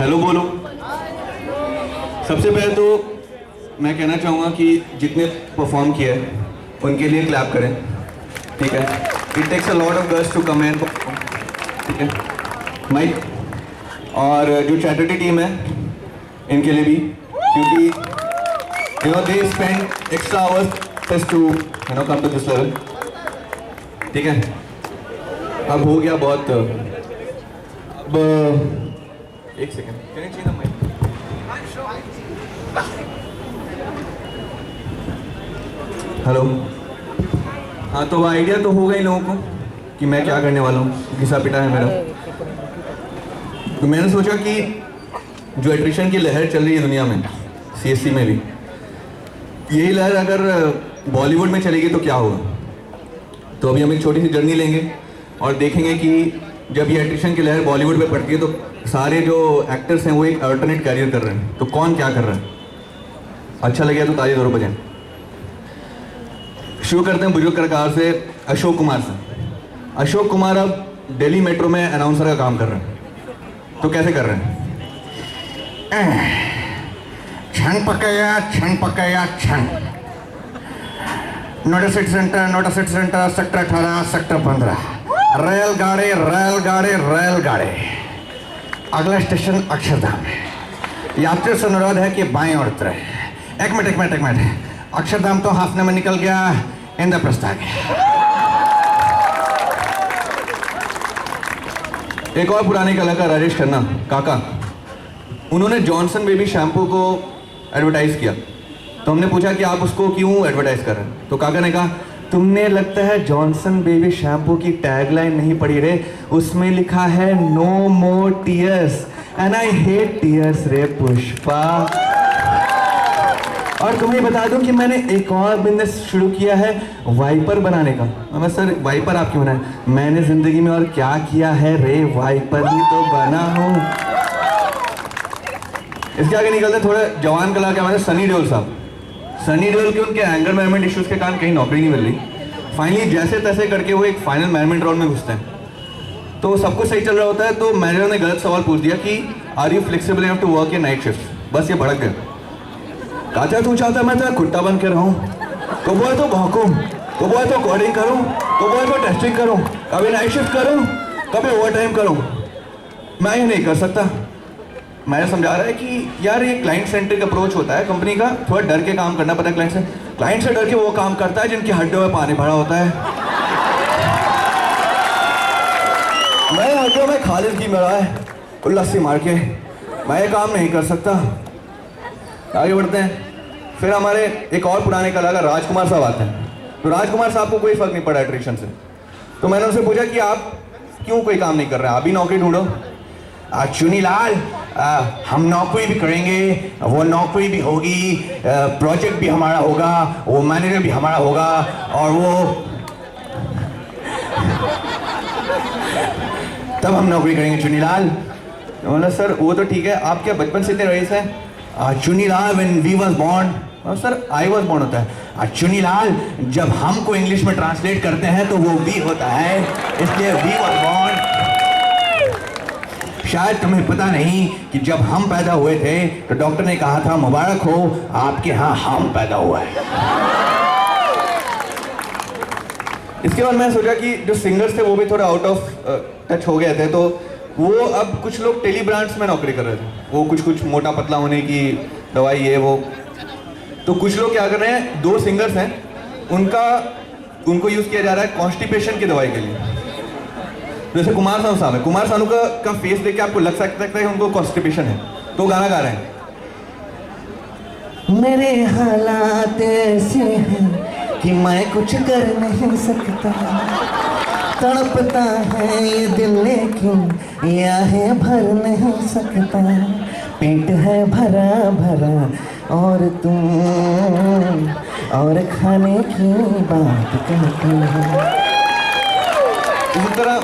Hello बोलो। सबसे पहले तो मैं कहना चाहूँगा कि जितने परफॉर्म किया है उनके लिए क्लैप करें, ठीक है। It takes a lot of girls to come and perform, ठीक है माइक। और जो चैरिटी टीम है इनके लिए भी, क्योंकि they spend extra hours just to come to this level, ठीक है। अब हो गया बहुत। अब एक second, can you change the mic? Hello. हाँ, तो आइडिया तो होगा ही लोगों को कि मैं क्या करने वाला हूँ, घिसा पिटा है मेरा। तो मैंने सोचा कि जो एट्रिशन की लहर चल रही है दुनिया में, सीएससी में भी, यही लहर अगर बॉलीवुड में चलेगी तो क्या होगा। तो अभी हम एक छोटी सी जर्नी लेंगे और देखेंगे कि जब ये एट्रिशन की लहर बॉलीवुड में पड़ती है तो सारे जो एक्टर्स हैं वो एक अल्टरनेट कैरियर कर रहे हैं, तो कौन क्या कर रहा है। अच्छा लगे तो ताली ज़रूर बजाएं। शुरू करते हैं बुजुर्ग कलाकार से, अशोक कुमार से। अशोक कुमार अब दिल्ली मेट्रो में अनाउंसर का काम कर रहे हैं, तो कैसे कर रहे हैं? छन पकाया छन। Notice centre sector 18 sector 15। रेलगाड़ी। अगला स्टेशन अक्षरधाम है। यात्री से अनुरोध है कि बाएं ओर उतरे। एक मिनट। अक्षरधाम तो हाफने में निकल गया, इंद्रप्रस्थ आ गया। एक और पुराने कलाकार राजेश खन्ना काका, उन्होंने जॉनसन बेबी शैम्पू को एडवर्टाइज किया। तो हमने पूछा कि आप उसको क्यों एडवर्टाइज कर रहे हैं, तो काका ने कहा, तुमने लगता है जॉनसन बेबी शैम्पू की टैगलाइन नहीं पढ़ी रे, उसमें लिखा है no more tears and I hate tears रे पुष्पा। और तुम्हें बता दूं कि मैंने एक और बिजनेस शुरू किया है वाइपर बनाने का। मैं सर वाइपर आप क्यों बनाए? मैंने जिंदगी में और क्या किया है रे, वाइपर ही तो बना हूँ। इसके आगे निकलते थोड़े जवान कलाकार हमारे सनी देओल साहब। सनी देओल के उनके एंगर मैनेजमेंट इश्यूज के कारण कहीं नौकरी नहीं मिल रही। फाइनली जैसे तैसे करके वो एक फाइनल मैनेजमेंट राउंड में घुसते हैं। तो सब कुछ सही चल रहा होता है तो मैनेजर ने गलत सवाल पूछ दिया कि are you flexible enough to work in night shift. बस ये भड़क गया। कहा तू चाहता मैं तेरा कुत्ता बन के रहूं, तो बोले तो भौंकूं, तो बोले तो कोडिंग करूं, तो बोले तो टेस्टिंग करूं, कभी नाइट शिफ्ट करूं, कभी ओवर टाइम करूं, मैं ये नहीं कर सकता। मैं समझा रहा है कि यार ये क्लाइंट सेंट्रिक अप्रोच होता है कंपनी का, थोड़ा डर के काम करना पड़ता है क्लाइंट से डर के वो काम करता है जिनकी हड्डियों में पानी भरा होता है। मैं हड्डियों में खालिद की मिला है उल्लासी मार के, मैं ये काम नहीं कर सकता। आगे बढ़ते हैं। फिर हमारे एक और पुराने कलाकार राजकुमार साहब आते हैं। तो राजकुमार साहब को कोई फर्क नहीं पड़ा एट्रिशन से। तो मैंने उनसे पूछा कि आप क्यों कोई काम नहीं कर रहे हैं, आप भी नौकरी ढूंढो। चुनीलाल, हम नौकरी भी करेंगे, वो नौकरी भी होगी, प्रोजेक्ट भी हमारा होगा, वो मैनेजर भी हमारा होगा, और वो तब हम नौकरी करेंगे चुनीलाल। बोला सर वो तो ठीक है, आप क्या बचपन से इतने रईस हैं? Chunilal, when we was born, sir I was born होता है। चुनीलाल, जब हमको इंग्लिश में ट्रांसलेट करते हैं तो वो वी होता है, इसलिए वी वॉज बॉर्न। शायद तुम्हें पता नहीं कि जब हम पैदा हुए थे तो डॉक्टर ने कहा था मुबारक हो, आपके यहाँ हम पैदा हुआ है। इसके बाद मैं सोचा कि जो सिंगर्स थे वो भी थोड़ा आउट ऑफ टच हो गए थे, तो वो अब कुछ लोग टेली ब्रांड्स में नौकरी कर रहे थे। वो कुछ मोटा पतला होने की दवाई ये वो। तो कुछ लोग क्या कर रहे हैं, दो सिंगर्स हैं उनको यूज़ किया जा रहा है कॉन्स्टिपेशन की दवाई के लिए। जैसे कुमार सानू साहब है, कुमार सानू का फेस देख के आपको लग सकता है कि उनको कॉन्स्टिपेशन है, तो गाना गा रहे हैं। मेरे हालात ऐसे हैं कि मैं कुछ कर नहीं सकता, तड़पता है ये दिल लेकिन याहें भर नहीं सकता, पेट है भरा भरा और तुम और खाने की बात कहते हो। इसी तरह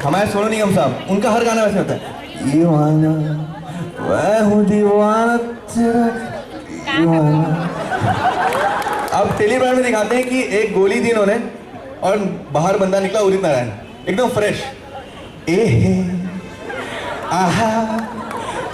हमारे सोनू निगम साहब, उनका हर गाना वैसे होता है, दीवाना मैं हूँ दीवाना तेरा दीवाना। अब टेलीब्रांड में दिखाते हैं कि एक गोली दी इन्होंने और बाहर बंदा निकला उदित नारायण, एकदम फ्रेश। ए आहा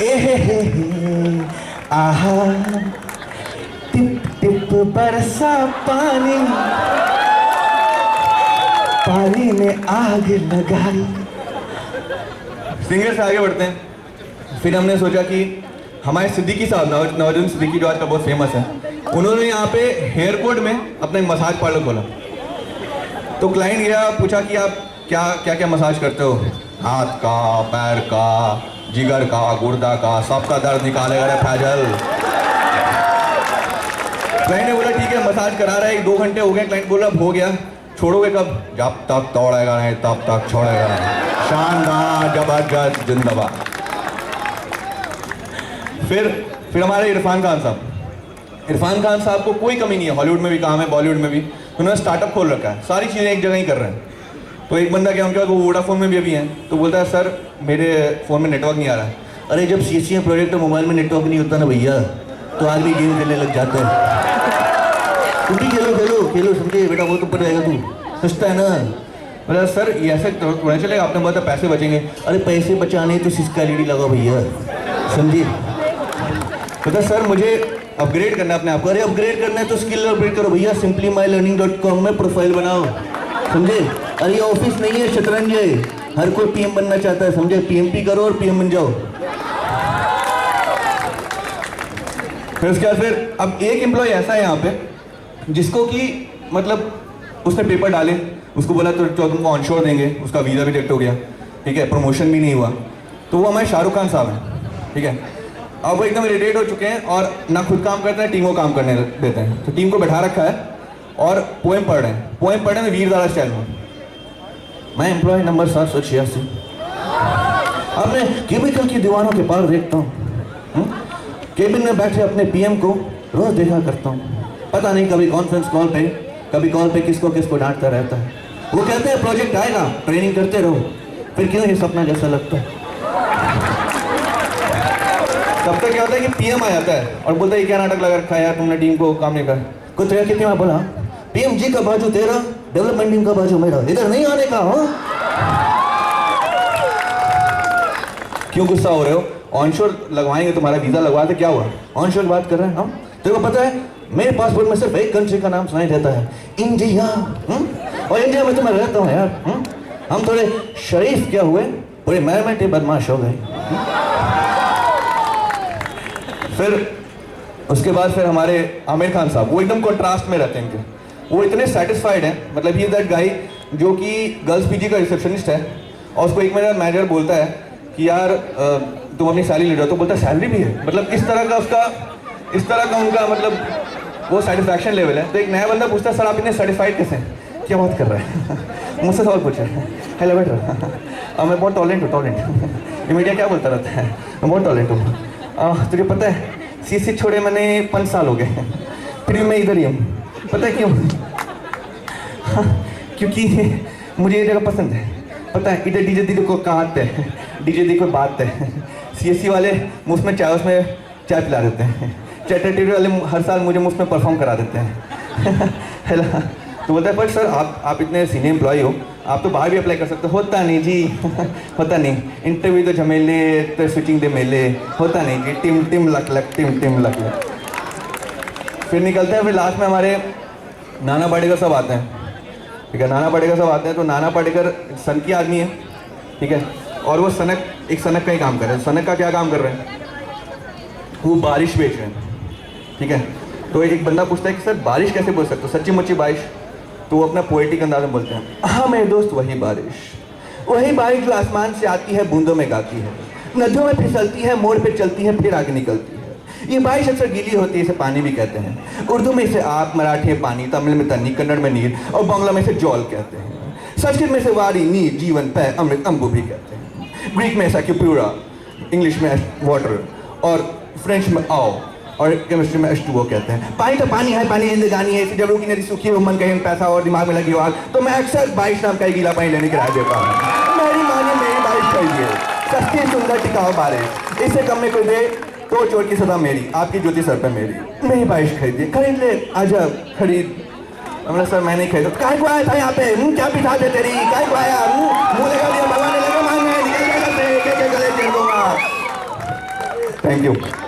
ए आहा टिप टिप बरसा पानी, पानी ने आग लगाई। सिंगर से आगे बढ़ते हैं। फिर हमने सोचा कि हमारे सिद्दीकी साहब, नवाजुद्दीन सिद्दीकी जो आजकल बहुत फेमस है, उन्होंने यहाँ पे एयरपोर्ट में अपना एक मसाज पार्लर खोला। तो क्लाइंट गया, पूछा कि आप क्या क्या क्या मसाज करते हो? हाथ का, पैर का, जिगर का, गुर्दा का, सबका दर्द निकालेगा रे फैजल। क्लाइंट ने बोला ठीक है मसाज करा रहा है, 2 घंटे हो गए। क्लाइंट बोला हो गया, छोड़ोगे कब? जब तक तोड़ेगा नहीं तब तक छोड़ेगा नहीं। शानदार, जबरदस्त, जिंदाबाद। फिर हमारे इरफान खान साहब को कोई कमी नहीं है, हॉलीवुड में भी काम है, बॉलीवुड में भी। उन्होंने स्टार्टअप खोल रखा है, सारी चीज़ें एक जगह ही कर रहे हैं। तो एक बंदा क्या उनके पास, वो वोडाफोन में भी अभी हैं, तो बोलता है सर मेरे फ़ोन में नेटवर्क नहीं आ रहा है। अरे जब CCA प्रोजेक्ट मोबाइल में नेटवर्क नहीं होता ना भैया, तो आदमी गेम खेलने लग जाता है। तुम भी खेलो समझे बेटा, वो तो ऊपर रहेगा, तू सस्ता है ना। बोला सर ये ऐसे थोड़ा चलेगा, आपने बोला पैसे बचेंगे। अरे पैसे बचाने तो सिस्का LED लगाओ भैया, समझे। बोलता सर मुझे अपग्रेड करना है अपने आप को। अरे अपग्रेड करना है तो स्किल अपग्रेड करो भैया, simplyMylearning.com में प्रोफाइल बनाओ, समझे। अरे ये ऑफिस नहीं है, शतरंज है। हर कोई PM बनना चाहता है, समझे। PMP करो और PM बन जाओ। फिर उसके बाद फिर अब एक एम्प्लॉय ऐसा है यहाँ पे जिसको कि मतलब उसने पेपर डाले, उसको बोला तो तुमको ऑनशोर देंगे, उसका वीज़ा भी रिजेक्ट हो गया, ठीक है, प्रमोशन भी नहीं हुआ। तो वो हमारे शाहरुख खान साहब हैं, ठीक है। अब वो एकदम इरिटेट हो चुके हैं और ना खुद काम करते हैं, टीम को काम करने देते हैं। तो टीम को बैठा रखा है और पोएम पढ़ रहे हैं वीर ज़ारा स्टाइल में। मैं एम्प्लॉय नंबर 786, अपने क्यूबिकल की दीवारों के पार देखता हूँ। केबिन में बैठे अपने PM को रोज देखा करता हूँ। पता नहीं कभी कॉन्फ्रेंस कॉल पे किसको डांटता रहता है। वो कहते हैं प्रोजेक्ट आएगा, ट्रेनिंग करते रहो। फिर क्यों ये सपना जैसा लगता है। तब तक क्या होता है कि PM आ जाता है और बोलता है ये क्या नाटक लगा रखा है यार तुमने, टीम को काम नहीं कर। कुछ कितनी बार बोला, PM जी का बाजू तेरा, डेवलपमेंट टीम का बाजू मेरा, इधर नहीं आने का। हाँ क्यों गुस्सा हो रहे हो? ऑनशोर लगवाएंगे, तुम्हारा वीज़ा लगवा दे, क्या हुआ? ऑनशोर बात कर रहे हैं हम। तेरे को पता है मेरे पासपोर्ट में सिर्फ एक कंट्री का नाम सुनाई देता है, इंडिया। और इंडिया में तो मैं रहता हूँ यार। हम थोड़े शरीफ क्या हुए, पूरे मैरमेंट बदमाश हो गए। फिर उसके बाद फिर हमारे आमिर खान साहब, वो एकदम कंट्रास्ट में रहते हैं इनके। वो इतने सेटिस्फाइड हैं, मतलब ही दैट गाई जो कि गर्ल्स PG का रिसेप्शनिस्ट है, और उसको एक मेरा मैनेजर बोलता है कि यार तुम अपनी सैलरी ले रहे हो, तो बोलता है सैलरी भी है, मतलब इस तरह का उनका मतलब वो सेटिस्फैक्शन लेवल है। तो एक नया बंदा पूछता है सर आप इतने सर्टिफाइड कैसे हैं? क्या बात कर रहा है? मुझसे सवाल पूछा है, हेलो बेटर, मैं बहुत टॉलेंट हूँ। ये मीडिया क्या बोलता रहता है, मैं बहुत टॉलेंट हूँ। तुझे पता है CC छोड़े मैंने 5 साल हो गए, फिर भी मैं इधर ही हूँ। पता है क्यों? क्योंकि मुझे ये जगह पसंद है। पता है इधर DJ दीदी को कहावत है, DJ दीदी को बात है। CSC वाले मुफ्त में चाय पिला देते हैं, चैटर वाले हर साल मुझे मुफ्त में परफॉर्म करा देते हैं। हेलो, तो बोलता है पर सर आप इतने सीनियर एम्प्लॉय हो, आप तो बाहर भी अप्लाई कर सकते हो। होता नहीं जी, होता नहीं, इंटरव्यू तो झमेले, तो स्विचिंग दे मेले, होता नहीं जी, टिम लक लक। फिर निकलते हैं, फिर लास्ट में हमारे नाना पाटेकर सब आते हैं, ठीक है। नाना पाटेकर सब आते हैं, तो नाना पाटेकर सन की आदमी है, ठीक है, और वो सनक का ही काम कर रहे हैं। सनक का क्या काम कर रहे हैं? वो बारिश बेच रहे हैं, ठीक है। तो एक बंदा पूछता है कि सर बारिश कैसे बोल सकते हो, सच्ची मुच्ची बारिश? तो वो अपना पोएटिक अंदाज में बोलते हैं, हाँ मेरे दोस्त वही बारिश जो आसमान से आती है, बूंदों में गाती है, नदियों में फिसलती है, मोड़ पे चलती है, फिर आगे निकलती है। ये बारिश अक्सर गीली होती है, इसे पानी भी कहते हैं। उर्दू में इसे आप, मराठी में पानी, तमिल में तन्नी, कन्नड़ में नीर और बांग्ला में इसे जौल कहते हैं। संस्कृत में इसे वारी, नीर, जीवन, पै, अमृत, अम्बु भी कहते हैं। ग्रीक में ऐसा क्यूप्यूरा, इंग्लिश में वाटर और फ्रेंच में आओ और केमिस्ट्री में H2O कहते हैं। पानी तो पानी है, पानी जिंदगानी है, इसे जब की नदी सूखी हो, मन कहीं पैसा और दिमाग में लगी हो आग, तो मैं अक्सर बारिश नाम का ही गीला पानी लेने की राय देता हूँ। मेरी मानिए मेरी बारिश खरीदिए, सस्ती सुंदर टिकाऊ बारिश, इससे कम में कोई दे तो चोर की सदा मेरी, आपकी ज्योति सर पे मेरी बारिश खरीदिए, खरीद ले आजा खरीद। हमने सर मैं नहीं खरीदा। काय को आया था यहाँ पे? क्या पिठा दे तेरी, काय को आया? मुँह लगा दिया, भगवान ने लगा मांगे, निकल जाएगा से, के गले गिर दूंगा। Thank you.